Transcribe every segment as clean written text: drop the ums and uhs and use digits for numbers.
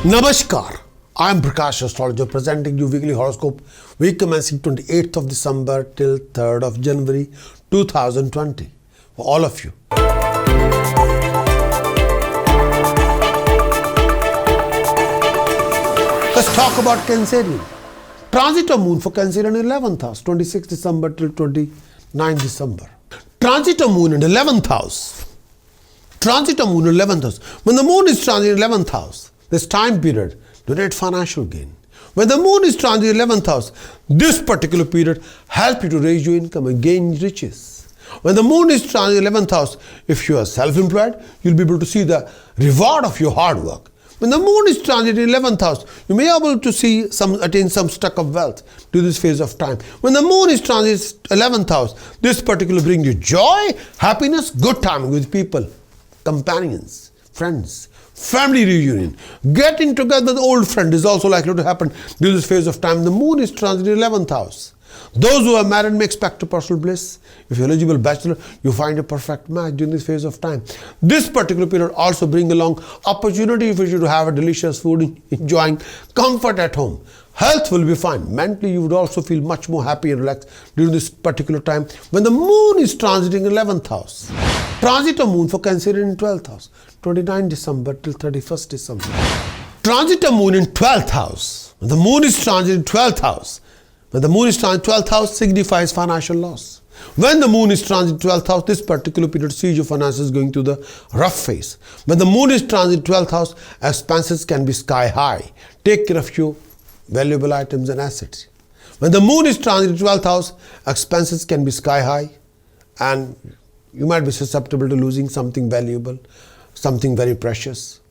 Namaskar, I am Prakash, Astrologer, presenting you weekly horoscope week commencing 28th of December till 3rd of January 2020 for all of you. Let's talk about Cancerian. Transit of Moon for Cancerian in 11th house, 26th December till 29th December. Transit of Moon in 11th house. Transit of Moon in 11th house. When the Moon is transit in 11th house, this time period generate financial gain. When the Moon is transit in 11th house, this particular period help you to raise your income and gain riches. When the Moon is transit in 11th house, if you are self-employed, you'll be able to see the reward of your hard work. When the Moon is transit in 11th house, you may be able to see attain some stock of wealth to this phase of time. When the Moon is transit 11th house, this particular brings you joy, happiness, good time with people, companions, friends, family reunion. Getting together with old friend is also likely to happen during this phase of time. The Moon is transit in 11th house. Those who are married may expect a personal bliss. If you're eligible bachelor, you find a perfect match during this phase of time. This particular period also brings along opportunity for you to have a delicious food, enjoying comfort at home. Health will be fine. Mentally, you would also feel much more happy and relaxed during this particular time when the Moon is transiting 11th house. Transit of Moon for Cancer in 12th house, 29 December till 31st December. Transit of Moon in 12th house. When the Moon is transiting 12th house, when the Moon is transit 12th house signifies financial loss. When the Moon is transit 12th house, this particular period sees your finances going through the rough phase. When the Moon is transit 12th house, expenses can be sky high. Take care of your valuable items and assets. When the Moon is transit 12th house, expenses can be sky high and you might be susceptible to losing something valuable, something very precious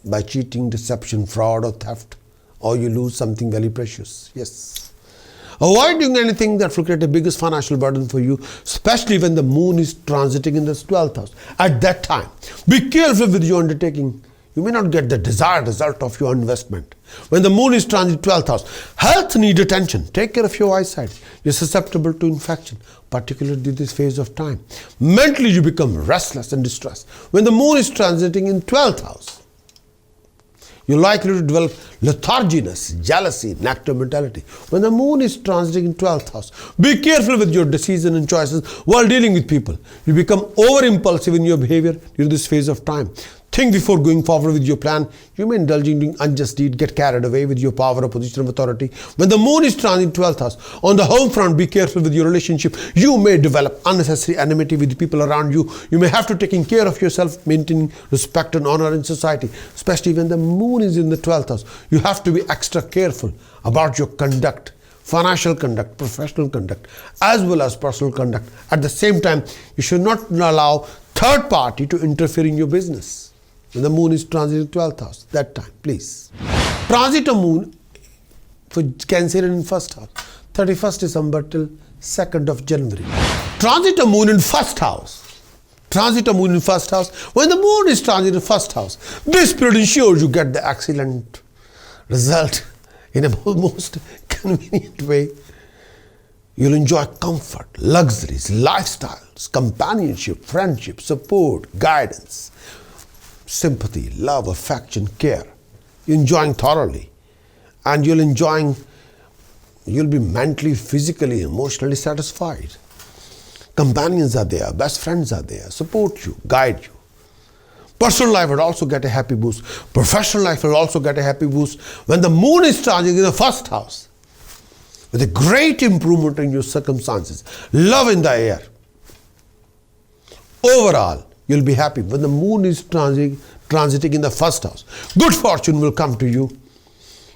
by cheating, deception, fraud or theft, or you lose something very precious. Yes. Avoid doing anything that will create the biggest financial burden for you, especially when the Moon is transiting in the 12th house. At that time, be careful with your undertaking. You may not get the desired result of your investment. When the Moon is transit 12th house, health needs attention. Take care of your eyesight. You're susceptible to infection, particularly in this phase of time. Mentally, you become restless and distressed. When the Moon is transiting in 12th house, you're likely to develop letharginess, jealousy, negative mentality. When the Moon is transiting in 12th house, be careful with your decisions and choices while dealing with people. You become over-impulsive in your behavior during this phase of time. Think before going forward with your plan. You may indulge in doing unjust deed, get carried away with your power or position of authority. When the Moon is transit 12th house, on the home front, be careful with your relationship. You may develop unnecessary enmity with the people around you. You may have to take care of yourself, maintaining respect and honor in society, especially when the Moon is in the 12th house. You have to be extra careful about your conduct, financial conduct, professional conduct, as well as personal conduct. At the same time, you should not allow third party to interfere in your business. When the Moon is transiting 12th house, that time, please. Transit of Moon for Cancer in 1st house, 31st December till 2nd of January. Transit of Moon in 1st house. Transit of Moon in 1st house. When the Moon is transit in 1st house, this period ensures you get the excellent result in a most convenient way. You'll enjoy comfort, luxuries, lifestyles, companionship, friendship, support, guidance, sympathy, love, affection, care. You're enjoying thoroughly, and you'll be mentally, physically, emotionally satisfied. Companions are there, best friends are there, support you, guide you. Personal life will also get a happy boost. Professional life will also get a happy boost when the Moon is transiting in the 1st house, with a great improvement in your circumstances. Love in the air. Overall, you'll be happy when the Moon is transiting in the 1st house. Good fortune will come to you.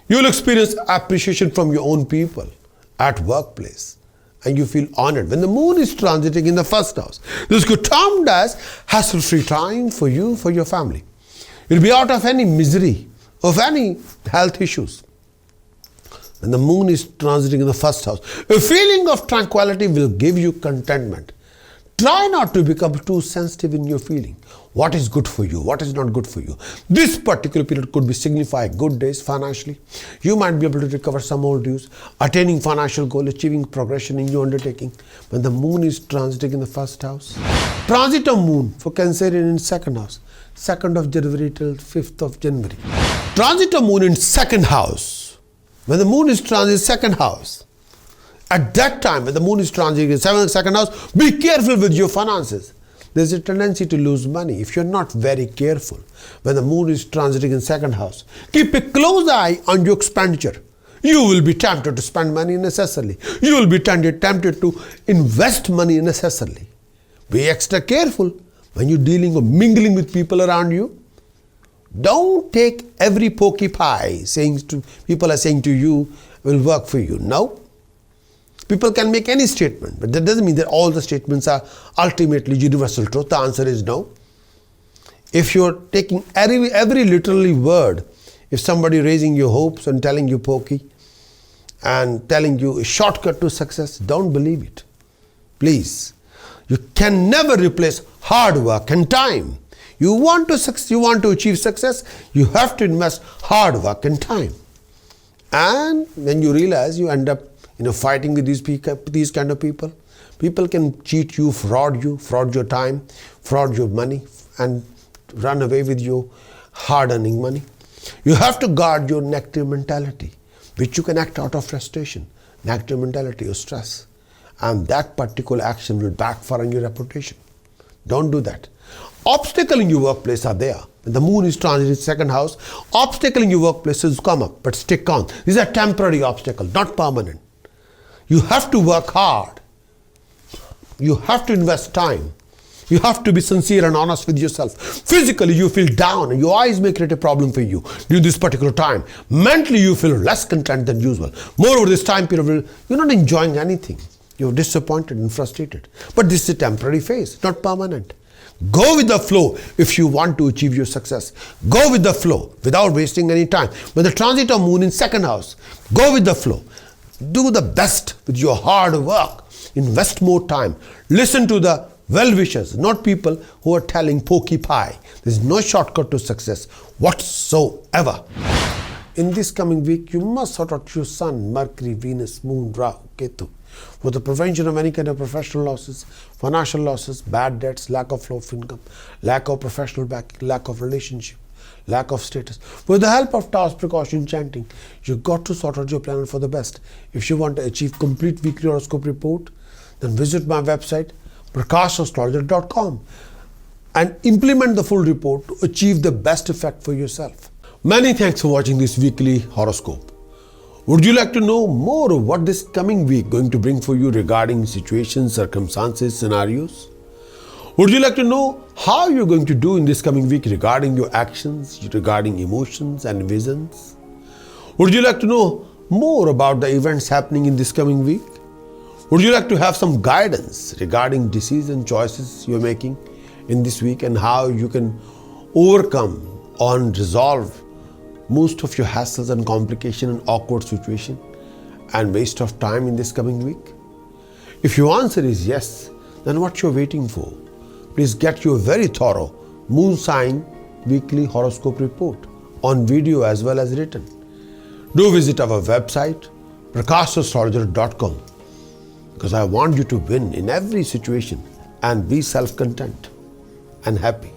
You'll experience appreciation from your own people at workplace, and you feel honored when the Moon is transiting in the 1st house. This could termed as hassle-free time for you, for your family. You'll be out of any misery, of any health issues. When the Moon is transiting in the 1st house, a feeling of tranquility will give you contentment. Try not to become too sensitive in your feeling. What is good for you? What is not good for you? This particular period could be signify good days financially. You might be able to recover some old dues, attaining financial goal, achieving progression in your undertaking. When the Moon is transiting in the 1st house. Transit of Moon for Cancerian in 2nd house, 2nd of January till 5th of January. Transit of moon in second house. When the moon is transit second house, at that time when the moon is transiting in second house, be careful with your finances. There's a tendency to lose money if you're not very careful. When the moon is transiting in second house, keep a close eye on your expenditure. You will be tempted to spend money unnecessarily. You will be tempted to invest money unnecessarily. Be extra careful when you're dealing or mingling with people around you. Don't take every pokey pie people are saying to you will work for you. No. People can make any statement, but that doesn't mean that all the statements are ultimately universal truth. The answer is no. If you're taking every literally word, if somebody raising your hopes and telling you pokey and telling you a shortcut to success, don't believe it. Please. You can never replace hard work and time. You want to achieve success, you have to invest hard work and time. And when you realize you end up fighting with these kind of people. People can cheat you, fraud your time, fraud your money, and run away with your hard-earning money. You have to guard your negative mentality, which you can act out of frustration, negative mentality or stress. And that particular action will backfire on your reputation. Don't do that. Obstacles in your workplace are there. When the moon is transiting second house, obstacles in your workplace will come up, but stick on. These are temporary obstacles, not permanent. You have to work hard. You have to invest time. You have to be sincere and honest with yourself. Physically, you feel down and your eyes may create a problem for you during this particular time. Mentally, you feel less content than usual. Moreover, this time period, you're not enjoying anything. You're disappointed and frustrated. But this is a temporary phase, not permanent. Go with the flow if you want to achieve your success. Go with the flow without wasting any time. When the transit of moon in second house, go with the flow. Do the best with your hard work. Invest more time. Listen to the well-wishers, not people who are telling pokey pie. There's no shortcut to success whatsoever. In this coming week, you must sort out your Sun, Mercury, Venus, Moon, Rahu, Ketu for the prevention of any kind of professional losses, financial losses, bad debts, lack of flow of income, lack of professional backing, lack of relationship, lack of status. With the help of task precaution chanting, you got to sort out your planet for the best. If you want to achieve complete weekly horoscope report, then visit my website prakashastrologer.com and implement the full report to achieve the best effect for yourself. Many thanks for watching this weekly horoscope. Would you like to know more of what this coming week going to bring for you regarding situations, circumstances, scenarios? Would you like to know how you're going to do in this coming week regarding your actions, regarding emotions and visions? Would you like to know more about the events happening in this coming week? Would you like to have some guidance regarding decision choices you're making in this week and how you can overcome and resolve most of your hassles and complication and awkward situation and waste of time in this coming week? If your answer is yes, then what you're waiting for? Please get your very thorough moon sign weekly horoscope report on video as well as written. Do visit our website prakasastrologer.com because I want you to win in every situation and be self-content and happy.